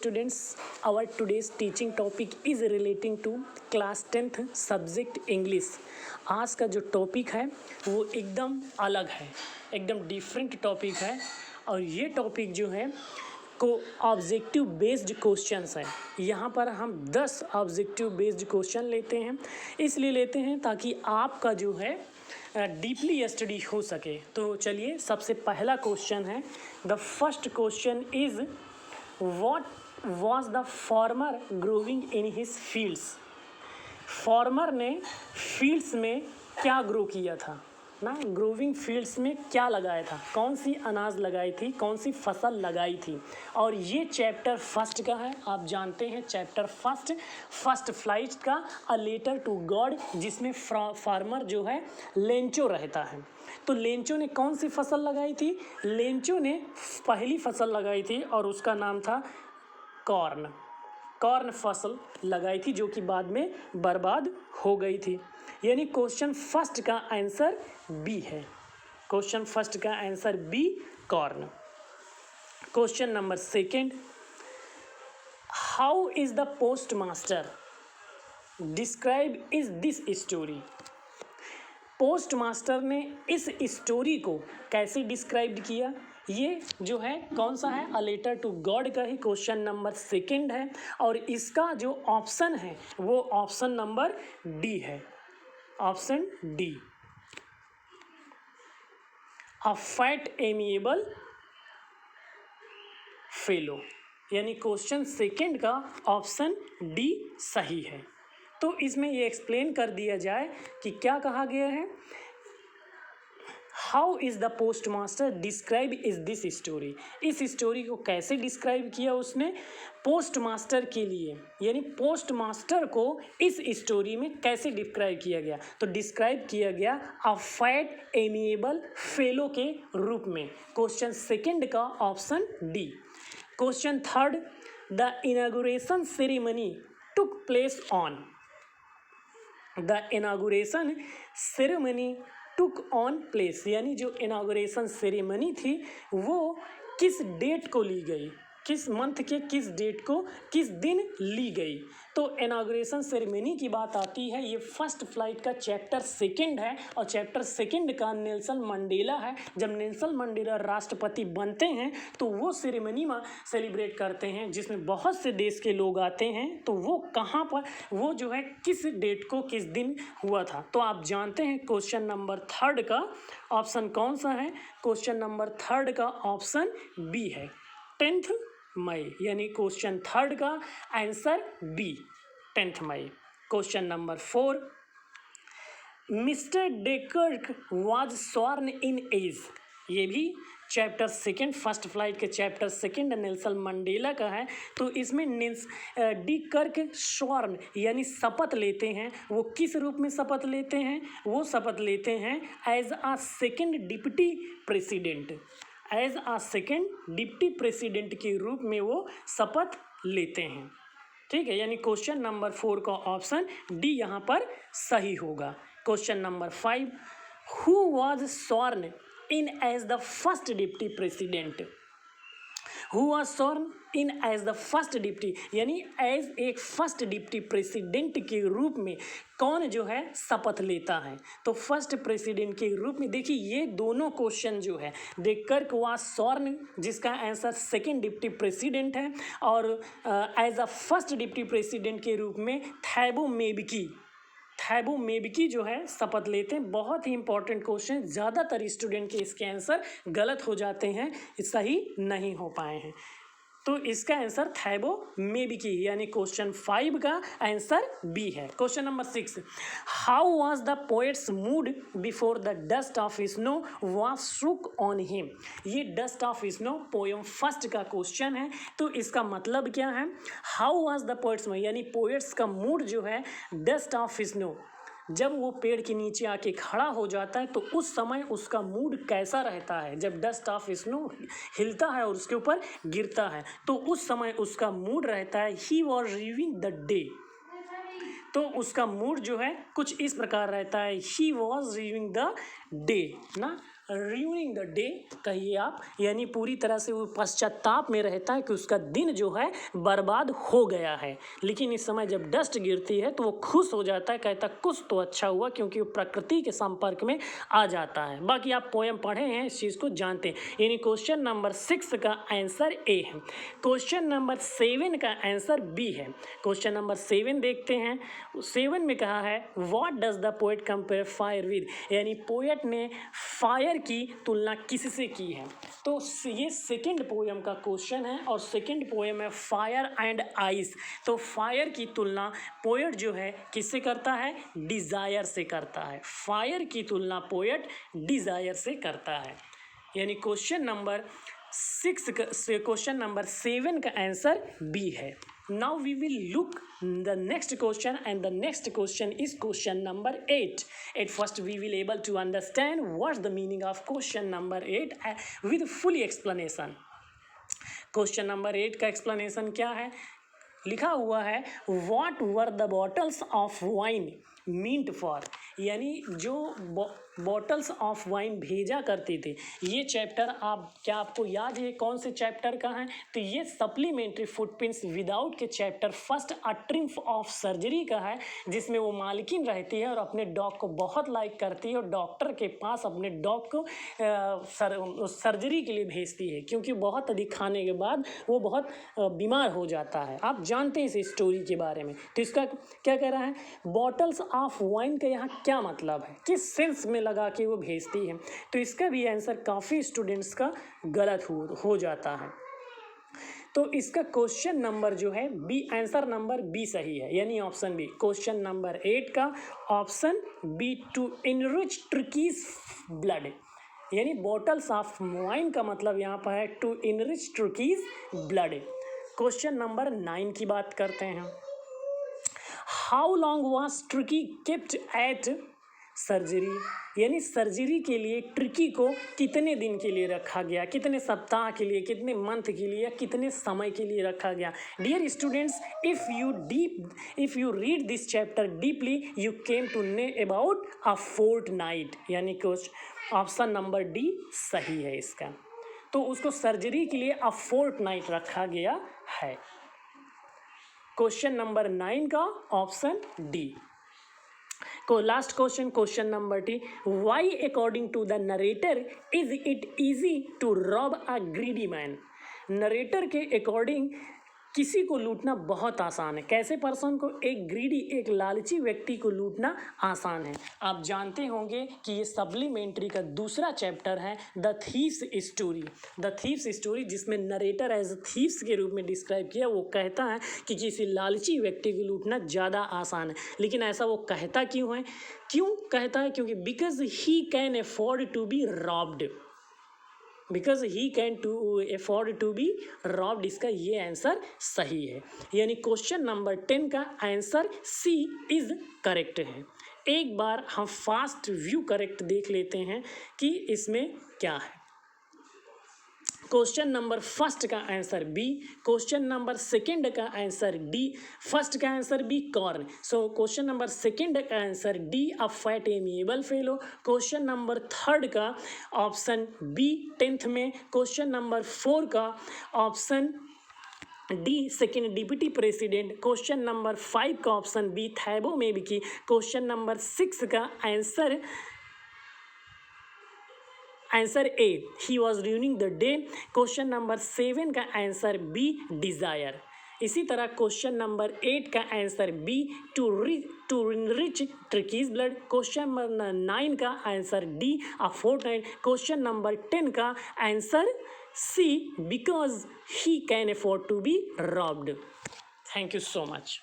students, our today's teaching topic is relating to class 10th subject English. आज का जो topic है वो एकदम अलग है, एकदम डिफरेंट टॉपिक है। और ये टॉपिक जो है को ऑब्जेक्टिव बेस्ड क्वेश्चंस है। यहाँ पर हम 10 ऑब्जेक्टिव बेस्ड क्वेश्चन लेते हैं, इसलिए लेते हैं ताकि आपका जो है डीपली स्टडी हो सके। तो चलिए, सबसे पहला क्वेश्चन है, the first question is what was the farmer growing in his fields. Farmer ने फील्ड्स में क्या ग्रो किया था ना, ग्रोविंग फील्ड्स में क्या लगाया था, कौन सी अनाज लगाई थी, कौन सी फसल लगाई थी। और ये चैप्टर फर्स्ट का है। आप जानते हैं चैप्टर फर्स्ट फ्लाइट का अ लेटर टू गॉड, जिसमें फार्मर जो है लेंचो रहता है। तो लेंचो ने कौन सी फसल लगाई थी? लेंचो ने पहली फसल लगाई थी और उसका नाम था कॉर्न फसल लगाई थी, जो कि बाद में बर्बाद हो गई थी। यानी क्वेश्चन फर्स्ट का आंसर बी है। क्वेश्चन फर्स्ट का आंसर बी, कॉर्न। Question number second, how is the postmaster describe is this story. Postmaster ने इस स्टोरी को कैसे डिस्क्राइब किया? ये जो है कौन सा है? अ लेटर टू गॉड का ही क्वेश्चन नंबर सेकंड है। और इसका जो ऑप्शन है वो ऑप्शन नंबर डी है, option D, a fat amiable fellow. यानी क्वेश्चन सेकंड का ऑप्शन डी सही है। तो इसमें ये एक्सप्लेन कर दिया जाए कि क्या कहा गया है। How is the postmaster describe is this story. इस स्टोरी को कैसे डिस्क्राइब किया उसने? पोस्ट मास्टर के लिए, यानी पोस्ट मास्टर को इस स्टोरी में कैसे डिस्क्राइब किया गया? तो डिस्क्राइब किया गया अ फैट एमिएबल फेलो के रूप में। क्वेश्चन सेकंड का option D. Question third, the inauguration ceremony took place on. The inauguration ceremony took on place, यानी जो इनॉग्रेशन सेरेमनी थी वो किस डेट को ली गई, किस मंथ के किस डेट को किस दिन ली गई। तो इनॉग्रेशन सेरेमनी की बात आती है, ये फर्स्ट फ्लाइट का चैप्टर सेकंड है। और चैप्टर सेकंड का नेल्सन मंडेला है। जब नेल्सन मंडेला राष्ट्रपति बनते हैं तो वो सेरेमनी में सेलिब्रेट करते हैं, जिसमें बहुत से देश के लोग आते हैं। तो वो कहाँ पर, वो जो है किस डेट को किस दिन हुआ था। तो आप जानते हैं क्वेश्चन नंबर थर्ड का ऑप्शन कौन सा है? क्वेश्चन नंबर थर्ड का ऑप्शन बी है, 10 मई। यानी क्वेश्चन थर्ड का आंसर बी, 10 मई। Question number 4, mister de Klerk was sworn in as. ये भी चैप्टर सेकंड, फर्स्ट फ्लाइट के चैप्टर सेकंड नेल्सन मंडेला का है। तो इसमें डी कर्क स्वॉर्न यानी शपथ लेते हैं। वो किस रूप में शपथ लेते हैं? वो शपथ लेते हैं as a second deputy president, as a second deputy president के रूप में वो शपथ लेते हैं। ठीक है, यानी क्वेश्चन नंबर 4 का ऑप्शन डी यहाँ पर सही होगा। Question number 5, who was sworn in as the first deputy president. Who was sworn in as the first deputy, यानी एज एक फर्स्ट डिप्टी प्रेसिडेंट के रूप में कौन जो है शपथ लेता है? तो फर्स्ट प्रेसिडेंट के रूप में देखिए, ये दोनों क्वेश्चन जो है, डेकर्क वाज स्वॉर्न जिसका आंसर सेकेंड डिप्टी प्रेसिडेंट है, और as a first deputy president के रूप में थैबो मेबकी जो है शपथ लेते हैं। बहुत ही इंपॉर्टेंट क्वेश्चन, ज़्यादातर स्टूडेंट के इसके आंसर गलत हो जाते हैं, सही नहीं हो पाए हैं। तो इसका आंसर थैबो मेबकी, यानी क्वेश्चन 5 का आंसर बी है। Question number 6, how was the poet's mood before the dust of snow was shook on him. ये dust of snow poem first का क्वेश्चन है। तो इसका मतलब क्या है? हाउ वाज द पोएट्स, यानी पोएट्स का मूड जो है डस्ट ऑफ स्नो, जब वो पेड़ के नीचे आके खड़ा हो जाता है तो उस समय उसका मूड कैसा रहता है? जब डस्ट ऑफ स्नो हिलता है और उसके ऊपर गिरता है तो उस समय उसका मूड रहता है, ही वॉज रिविंग द डे। तो उसका मूड जो है कुछ इस प्रकार रहता है, ही वॉज रिविंग द डे ना, ruining द डे कहिए आप, यानी पूरी तरह से वो पश्चाताप में रहता है कि उसका दिन जो है बर्बाद हो गया है। लेकिन इस समय जब डस्ट गिरती है तो वो खुश हो जाता है, कहता कुछ तो अच्छा हुआ, क्योंकि वो प्रकृति के संपर्क में आ जाता है। बाकी आप पोएम पढ़े हैं, इस चीज़ को जानते हैं। यानी क्वेश्चन नंबर 6 का आंसर ए है। क्वेश्चन नंबर 7 का आंसर बी है। क्वेश्चन नंबर 7 देखते हैं। 7 में कहा है what does the poet compare fire with, यानी पोएट ने फायर की तुलना किससे की है। तो ये सेकंड पोएम का क्वेश्चन है और सेकंड पोएम है फायर एंड आइस। तो फायर की तुलना पोएट जो है किससे करता है, डिज़ायर से करता है। फायर की तुलना पोएट डिज़ायर से करता है। यानी क्वेश्चन नंबर 7 का आंसर बी है। Now we will look the next question, and the next question is question number 8. At first we will able to understand what's the meaning of question number 8 with full explanation. Question number 8 का explanation क्या है, लिखा हुआ है What were the bottles of wine meant for, यानी जो bottles of wine भेजा करते थे। ये चैप्टर आपको याद है कौन से चैप्टर का है, तो ये सप्लीमेंट्री फुटप्रिंट्स विदाउट के chapter first a triumph of surgery का है, जिसमें वो मालकिन रहती है और अपने डॉग को बहुत लाइक करती है और डॉक्टर के पास अपने डॉग को सर्जरी के लिए भेजती है, क्योंकि बहुत अधिक खाने के बाद वो बहुत बीमार हो जाता है। आप जानते हैं इस स्टोरी के बारे में। तो इसका क्या कह रहा है, बॉटल्स ऑफ वाइन का यहाँ क्या मतलब है, किस सेंस में लगा के वो भेजती है। तो इसका भी आंसर काफ़ी स्टूडेंट्स का गलत हो जाता है। तो इसका क्वेश्चन नंबर जो है बी, आंसर नंबर बी सही है, यानी ऑप्शन बी। क्वेश्चन नंबर 8 का option B, to enrich Tricki's blood, यानी बॉटल्स ऑफ वाइन का मतलब यहाँ पर है to enrich Tricki's blood. Question number 9 की बात करते हैं। How long was Tricki kept at surgery, यानी सर्जरी के लिए ट्रिकी को कितने दिन के लिए रखा गया, कितने सप्ताह के लिए, कितने मंथ के लिए, या कितने समय के लिए रखा गया। Dear students, if you read this chapter deeply you came to know about a fortnight, यानी क्वेश्चन ऑप्शन नंबर डी सही है इसका। तो उसको सर्जरी के लिए अ फोर्टनाइट रखा गया है। क्वेश्चन नंबर 9 का ऑप्शन डी को last question, question number ten, why according to the narrator is it easy to rob a greedy man, narrator के अकॉर्डिंग किसी को लूटना बहुत आसान है। कैसे पर्सन को, एक ग्रीडी, एक लालची व्यक्ति को लूटना आसान है। आप जानते होंगे कि ये सप्लीमेंट्री का दूसरा चैप्टर है the thieves story. The thieves story जिसमें नरेटर एज थीव्स के रूप में डिस्क्राइब किया, वो कहता है कि किसी लालची व्यक्ति को लूटना ज़्यादा आसान है। लेकिन ऐसा वो कहता क्यों है, क्यों कहता है, क्योंकि because he can afford to be robbed, because he can to afford to be robbed, इसका ये आंसर सही है। यानी क्वेश्चन नंबर 10 का आंसर सी इज करेक्ट है। एक बार हम फास्ट व्यू करेक्ट देख लेते हैं कि इसमें क्या है। क्वेश्चन नंबर फर्स्ट का answer B, question number second का आंसर डी, फर्स्ट का answer B corn, so question number second का answer D a fat amiable fellow. Question number third का ऑप्शन बी 10th में, क्वेश्चन नंबर 4 का option D second deputy president, question number 5 का option B थैबो में भी की, question number 6 का answer A he was during the day, question number 7 का answer B desire. इसी तरह क्वेश्चन नंबर 8 का answer B to rich Tricki's blood, question number 9 का answer D a fortnight, question number 10 का answer C because he can afford to be robbed. Thank you so much.